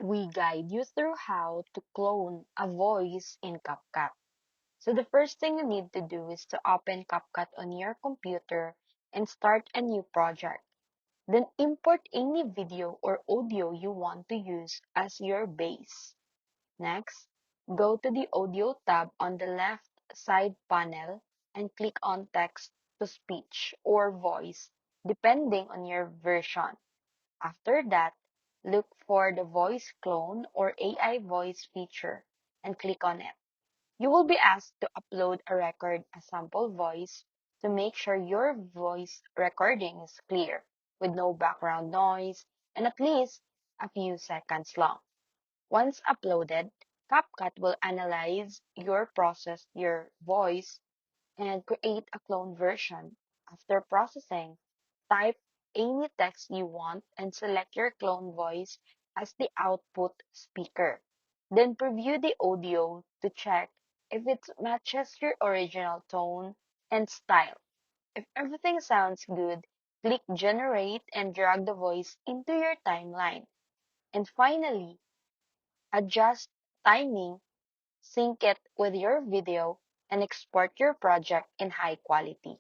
we guide you through how to clone a voice in CapCut. So the first thing you need to do is to open CapCut on your computer and start a new project. Then import any video or audio you want to use as your base. Next, go to the Audio tab on the left side panel and click on Text to Speech or Voice, depending on your version. After that, look for the Voice Clone or AI voice feature and click on it. You will be asked to upload a sample voice to make sure your voice recording is clear, with no background noise, and at least a few seconds long. Once uploaded, CapCut will analyze your voice and create a clone version. After processing, type any text you want and select your clone voice as the output speaker. Then preview the audio to check if it matches your original tone and style. If everything sounds good, click Generate and drag the voice into your timeline. And finally, adjust timing, sync it with your video, and export your project in high quality.